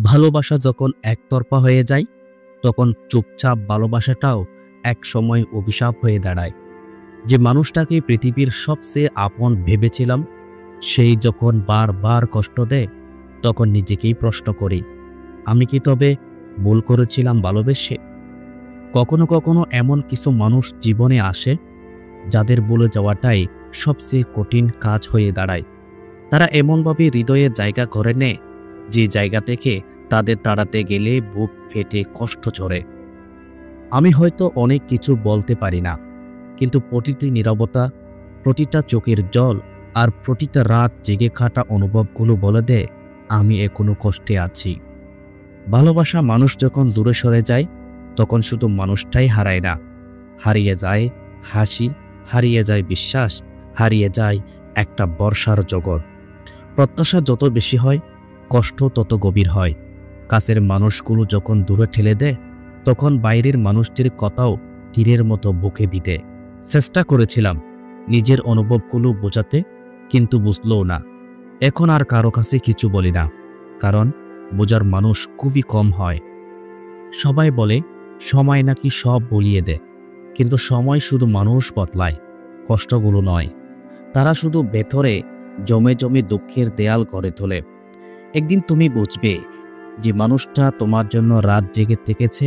ভালোবাসা যখন একতরফা হয়ে যায়, তখন চুপচাপ ভালোবাসাটাও একসময় অভিশাপ হয়ে দাঁড়ায়। যে মানুষটাকে পৃথিবীর সবচেয়ে আপন ভেবেছিলাম, সেই যখন বারবার কষ্ট দেয়, তখন নিজেকেই প্রশ্ন করি, আমি কি তবে ভুল করেছিলাম ভালোবেসে? কখনো কখনো এমন কিছু মানুষ জীবনে আসে, যাদের বলে যাওয়াটাই সবচেয়ে কঠিন কাজ হয়ে দাঁড়ায়। তারা এমনভাবে হৃদয়ে জায়গা করে নেয়, যে জায়গা থেকে তাদের তাড়াতে গেলে বুক ফেটে কষ্ট ঝরে। আমি হয়তো অনেক কিছু বলতে পারি না, কিন্তু প্রতিটি নীরবতা, প্রতিটা চোখের জল আর প্রতিটা রাত জেগে খাটা অনুভবগুলো বলে দেয় আমি এখনো কষ্টে আছি। ভালোবাসা মানুষ যখন দূরে সরে যায়, তখন শুধু মানুষটাই হারায় না, হারিয়ে যায় হাসি, হারিয়ে যায় বিশ্বাস, হারিয়ে যায় একটা বর্ষার জগৎ। প্রত্যাশা যত বেশি হয়, কষ্ট তত গভীর হয়। কাছের মানুষগুলো যখন দূরে ঠেলে দেয়, তখন বাইরের মানুষটির কথাও তীরের মতো বুকে বিঁধে। চেষ্টা করেছিলাম নিজের অনুভবগুলো বোঝাতে, কিন্তু বুঝলও না। এখন আর কারো কাছে কিছু বলি না, কারণ বোঝার মানুষ খুবই কম হয়। সবাই বলে সময় নাকি সব বলিয়ে দেয়, কিন্তু সময় শুধু মানুষ বদলায়, কষ্টগুলো নয়। তারা শুধু ভেতরে জমে জমে দুঃখের দেয়াল গড়ে তোলে। একদিন তুমি বুঝবে, যে মানুষটা তোমার জন্য রাত জেগে থেকেছে,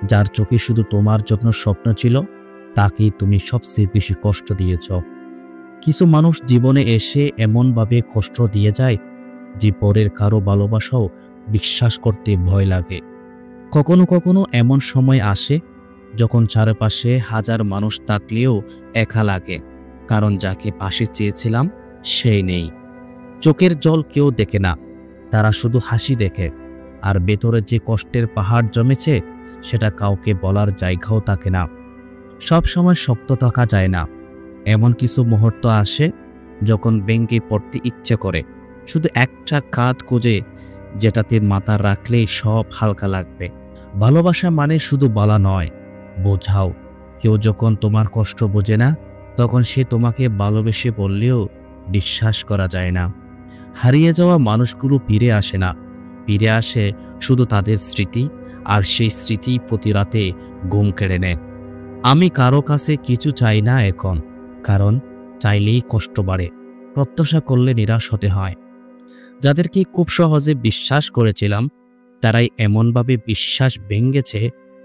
যার চোখে শুধু তোমার জন্য স্বপ্ন ছিল, তাকেই তুমি সবচেয়ে বেশি কষ্ট দিয়েছ। কিছু মানুষ জীবনে এসে এমনভাবে কষ্ট দিয়ে যায়, যে পরের কারো ভালোবাসাও বিশ্বাস করতে ভয় লাগে। কখনো কখনো এমন সময় আসে, যখন চারপাশে হাজার মানুষ থাকলেও একা লাগে, কারণ যাকে পাশে চেয়েছিলাম সেই নেই। চোখের জল কেউ দেখে না, তারা শুধু হাসি দেখে, আর ভেতরে যে কষ্টের পাহাড় জমেছে, সেটা কাউকে বলার জায়গাও থাকে না। সব সময় শক্ত থাকা যায় না। এমন কিছু মুহূর্ত আসে, যখন ভেঙে পড়তে ইচ্ছে করে, শুধু একটা কাঁধ খুঁজে, যেটাতে মাথা রাখলেই সব হালকা লাগবে। ভালোবাসা মানে শুধু বলা নয়, বোঝাও। কেউ যখন তোমার কষ্ট বোঝে না, তখন সে তোমাকে ভালোবেসে বললেও বিশ্বাস করা যায় না। হারিয়ে যাওয়া মানুষগুলো ফিরে আসে না, ফিরে আসে শুধু তাদের স্মৃতি, আর সেই স্মৃতি প্রতি রাতে ঘুম কেড়ে নেয়। আমি কারো কাছে কিছু চাই না এখন, কারণ চাইলেই কষ্ট বাড়ে, প্রত্যাশা করলে নিরাশ হতে হয়। যাদেরকে খুব সহজে বিশ্বাস করেছিলাম, তারাই এমনভাবে বিশ্বাস ভেঙেছে,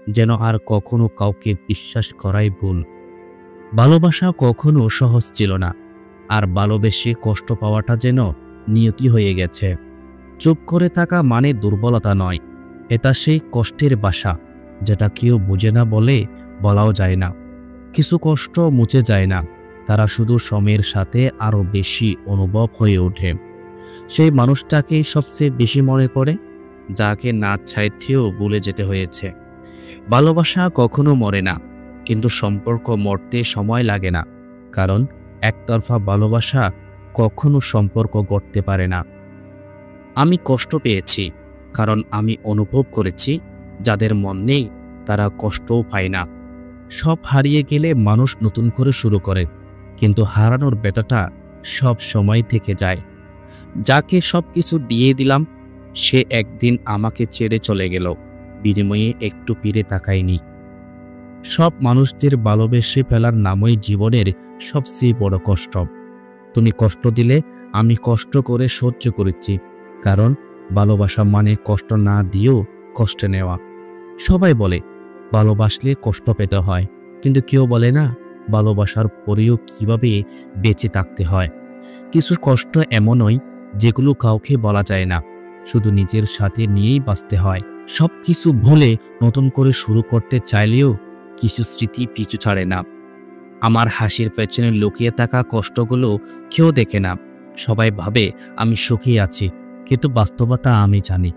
যেন আর কখনো কাউকে বিশ্বাস করাই ভুল। ভালোবাসা কখনো সহজ ছিল না, আর ভালোবেসে কষ্ট পাওয়াটা যেন নিয়তি হয়ে গেছে। চুপ করে থাকা মানে দুর্বলতা নয়, এটা সেই কষ্টের বাসা, যেটা কেউ বুঝে না বলে বলাও যায় না। কিছু কষ্ট মুছে যায় না, তারা শুধু সময়ের সাথে আরো বেশি অনুভব হয়ে ওঠে। সেই মানুষটাকেই সবচেয়ে বেশি মনে পড়ে, যাকে না চাইতেও ভুলে যেতে হয়েছে। ভালোবাসা কখনো মরে না, কিন্তু সম্পর্ক মরতে সময় লাগে না, কারণ একতরফা ভালোবাসা কখনো সম্পর্ক গড়তে পারে না। আমি কষ্ট পেয়েছি, কারণ আমি অনুভব করেছি, যাদের মন নেই তারা কষ্টও পায় না। সব হারিয়ে গেলে মানুষ নতুন করে শুরু করে, কিন্তু হারানোর ব্যথাটা সব সময় থেকে যায়। যাকে সবকিছু দিয়ে দিলাম, সে একদিন আমাকে ছেড়ে চলে গেল, বিনিময়ে একটু ফিরে তাকায়নি। সব মানুষদের ভালোবেসে ফেলার নামই জীবনের সবচেয়ে বড় কষ্ট। তুমি কষ্ট দিলে আমি কষ্ট করে সহ্য করেছি, কারণ ভালোবাসা মানে কষ্ট না দিয়েও কষ্ট নেওয়া। সবাই বলে ভালোবাসলে কষ্ট পেতে হয়, কিন্তু কেউ বলে না ভালোবাসার পরেও কিভাবে বেঁচে থাকতে হয়। কিছু কষ্ট এমনই, যেগুলো কাউকে বলা যায় না, শুধু নিজের সাথে নিয়েই বাঁচতে হয়। সব কিছু ভুলে নতুন করে শুরু করতে চাইলেও কিছু স্মৃতি পিছু ছাড়ে না। আমার হাসির পেছনে লুকিয়ে থাকা কষ্টগুলো কেউ দেখে না। সবাই ভাবে আমি সুখী আছি, কিন্তু বাস্তবতা আমি জানি